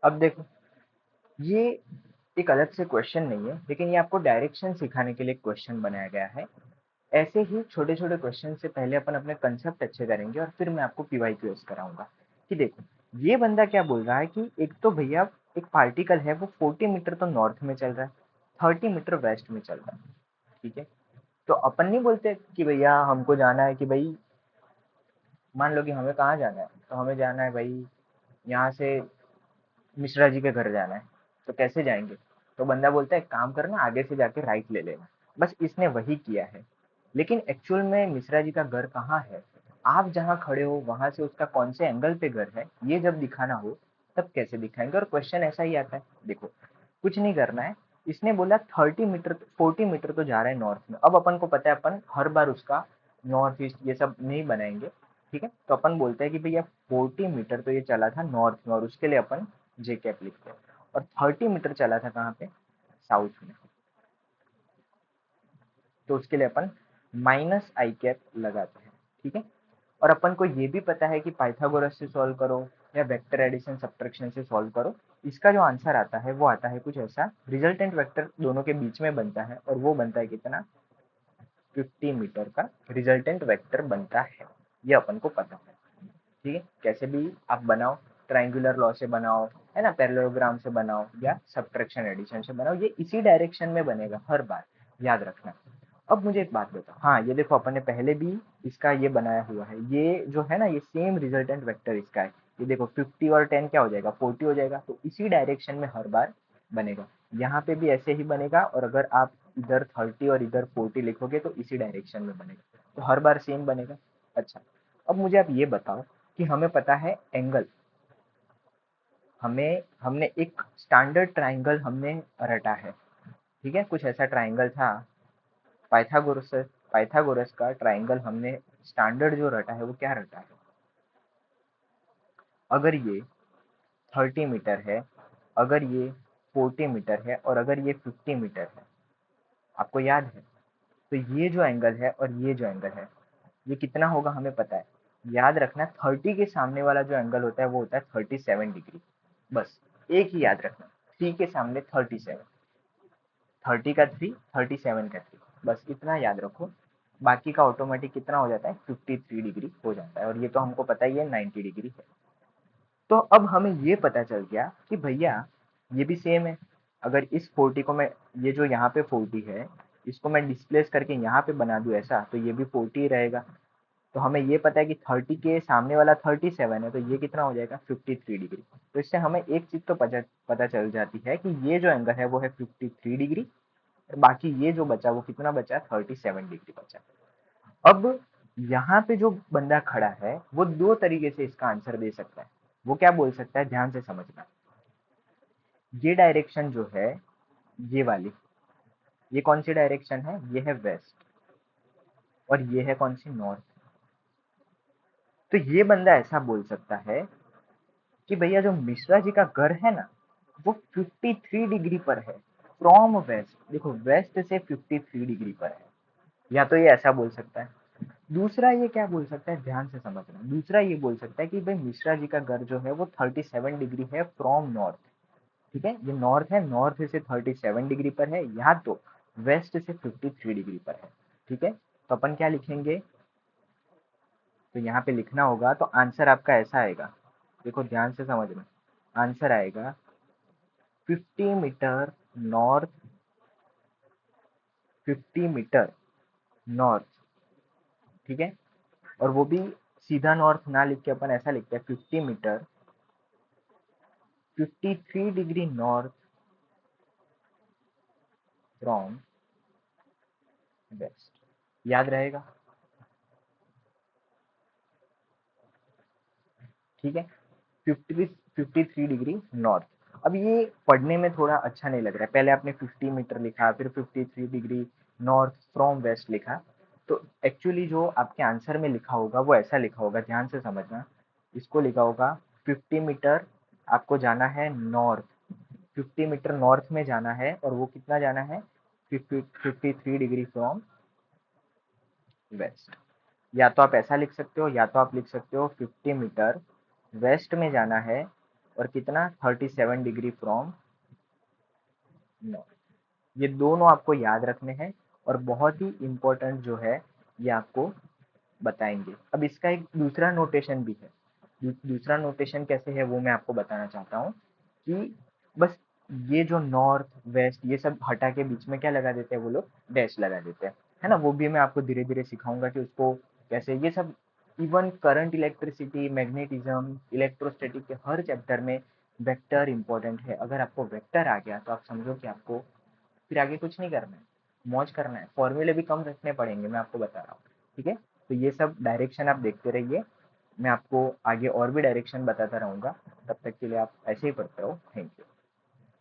अब देखो, ये एक अलग से क्वेश्चन नहीं है, लेकिन ये आपको डायरेक्शन सिखाने के लिए क्वेश्चन बनाया गया है। ऐसे ही छोटे छोटे क्वेश्चन से पहले अपन अपने कंसेप्ट अच्छे करेंगे और फिर मैं आपको पीवाईक्यूएस कराऊंगा। कि देखो, ये बंदा क्या बोल रहा है कि एक तो भैया एक पार्टिकल है वो 40 मीटर तो नॉर्थ में चल रहा है, 30 मीटर वेस्ट में चल रहा है। ठीक है, तो अपन नहीं बोलते कि भैया हमको जाना है कि भाई, मान लो कि हमें कहाँ जाना है, तो हमें जाना है भाई यहाँ से मिश्रा जी के घर जाना है। तो कैसे जाएंगे? तो बंदा बोलता है एक काम करना, आगे से जाके राइट ले लेना। बस इसने वही किया है। लेकिन एक्चुअल में मिश्रा जी का घर कहाँ है, आप जहाँ खड़े हो वहां से उसका कौन से एंगल पे घर है, ये जब दिखाना हो तब कैसे दिखाएंगे? और क्वेश्चन ऐसा ही आता है। देखो, कुछ नहीं करना है। इसने बोला 30 मीटर, 40 मीटर तो जा रहा है नॉर्थ में। अब अपन को पता है अपन हर बार उसका नॉर्थ ईस्ट ये सब नहीं बनाएंगे। ठीक है, तो अपन बोलते हैं कि भैया 40 मीटर तो ये चला था नॉर्थ में, और उसके लिए अपन जे कैप लिखते हैं। और 30 मीटर चला था कहाँ पे, साउथ में, तो उसके लिए अपन माइनस आई कैप लगाते हैं। ठीक है, और अपन को ये भी पता है कि पाइथागोरस से सॉल्व करो या वेक्टर एडिशन सब्ट्रैक्शन से सॉल्व करो, इसका जो आंसर आता है वो आता है कुछ ऐसा। रिजल्टेंट वेक्टर दोनों के बीच में बनता है और वो बनता है कितना, 50 मीटर का रिजल्टेंट वेक्टर बनता है। ये अपन को पता है। ठीक है, कैसे भी आप बनाओ, ट्रायंगुलर लॉ से बनाओ, है ना, पैरेललोग्राम से बनाओ या सब्ट्रैक्शन एडिशन से बनाओ, ये इसी डायरेक्शन में बनेगा हर बार, याद रखना। अब मुझे एक बात बताओ, हाँ ये देखो अपन ने पहले भी इसका ये बनाया हुआ है, ये जो है ना ये सेम रिजल्टेंट वेक्टर इसका है। ये देखो 50 और 10 क्या हो जाएगा, 40 हो जाएगा। तो इसी डायरेक्शन में हर बार बनेगा। यहाँ पे भी ऐसे ही बनेगा, और अगर आप इधर 30 और इधर 40 लिखोगे तो इसी डायरेक्शन में बनेगा, तो हर बार सेम बनेगा। अच्छा, अब मुझे आप ये बताओ कि हमें पता है एंगल, हमें हमने एक स्टैंडर्ड ट्राइंगल हमने रटा है। ठीक है, कुछ ऐसा ट्राइंगल था, पाइथागोरस पाइथागोरस का ट्राइंगल हमने स्टैंडर्ड जो रटा है वो क्या रटा है? अगर ये 30 मीटर है, अगर ये 40 मीटर है, और अगर ये 50 मीटर है, आपको याद है, तो ये जो एंगल है और ये जो एंगल है, ये कितना होगा हमें पता है। याद रखना, 30 के सामने वाला जो एंगल होता है वो होता है 37 डिग्री। बस एक ही याद रखना, 3 के सामने 37, 30 का 3, 37 का 3, बस इतना याद रखो। बाकी का ऑटोमेटिक कितना हो जाता है, 53 डिग्री हो जाता है, और ये तो हमको पता ही है 90 डिग्री है। तो अब हमें ये पता चल गया कि भैया ये भी सेम है। अगर इस 40 को मैं, ये जो यहाँ पे 40 है, इसको मैं डिस्प्लेस करके यहाँ पे बना दूं ऐसा, तो ये भी 40 ही रहेगा। तो हमें ये पता है कि 30 के सामने वाला 37 है, तो ये कितना हो जाएगा, 53 डिग्री। तो इससे हमें एक चीज तो पता चल जाती है कि ये जो एंगल है वो है 53 डिग्री, और बाकी ये जो बचा वो कितना बचा, 37 डिग्री बचा। अब यहाँ पे जो बंदा खड़ा है वो दो तरीके से इसका आंसर दे सकता है। वो क्या बोल सकता है, ध्यान से समझना। ये डायरेक्शन जो है, ये वाली, ये कौन सी डायरेक्शन है, ये है वेस्ट, और ये है कौन सी, नॉर्थ। तो ये बंदा ऐसा बोल सकता है कि भैया जो मिश्रा जी का घर है ना, वो 53 डिग्री पर है फ्रॉम वेस्ट। देखो, वेस्ट से 53 डिग्री पर है। या तो ये ऐसा बोल सकता है। दूसरा ये क्या बोल सकता है, ध्यान से समझना, दूसरा ये बोल सकता है कि भाई मिश्रा जी का घर जो है वो 37 डिग्री है फ्रॉम नॉर्थ। ठीक है, ये नॉर्थ है, नॉर्थ से 37 डिग्री पर है, या तो वेस्ट से 53 डिग्री पर है। ठीक है, तो अपन क्या लिखेंगे, तो यहाँ पे लिखना होगा, तो आंसर आपका ऐसा आएगा। देखो ध्यान से समझना, आंसर आएगा 50 मीटर नॉर्थ, 50 मीटर नॉर्थ। ठीक है, और वो भी सीधा नॉर्थ ना लिख के अपन ऐसा लिखते हैं, 50 metre 53 degree north from west. याद रहेगा? ठीक है, 53 डिग्री नॉर्थ। अब ये पढ़ने में थोड़ा अच्छा नहीं लग रहा है, पहले आपने 50 मीटर लिखा, फिर 53 डिग्री नॉर्थ फ्रॉम वेस्ट लिखा। तो एक्चुअली जो आपके आंसर में लिखा होगा वो ऐसा लिखा होगा, ध्यान से समझना। इसको लिखा होगा 50 मीटर आपको जाना है नॉर्थ, 50 मीटर नॉर्थ में जाना है, और वो कितना जाना है, 53 डिग्री फ्रॉम वेस्ट। या तो आप ऐसा लिख सकते हो, या तो आप लिख सकते हो 50 मीटर वेस्ट में जाना है, और कितना 37 डिग्री फ्रॉम नॉर्थ। ये दोनों आपको याद रखने हैं और बहुत ही इम्पोर्टेंट जो है ये आपको बताएंगे। अब इसका एक दूसरा नोटेशन भी है। दूसरा नोटेशन कैसे है वो मैं आपको बताना चाहता हूँ कि बस ये जो नॉर्थ वेस्ट ये सब हटा के बीच में क्या लगा देते हैं वो लोग, डैश लगा देते हैं, है ना। वो भी मैं आपको धीरे धीरे सिखाऊंगा कि उसको कैसे ये सब। Even current, electricity, magnetism, electrostatic के हर चैप्टर में वेक्टर इंपॉर्टेंट है। अगर आपको वेक्टर आ गया तो आप समझो कि आपको फिर आगे कुछ नहीं करना है, मौज करना है। फॉर्मूले भी कम रखने पड़ेंगे, मैं आपको बता रहा हूँ। ठीक है, तो ये सब डायरेक्शन आप देखते रहिए, मैं आपको आगे और भी डायरेक्शन बताता रहूंगा। तब तक के लिए आप ऐसे ही पढ़ते रहो। Thank you.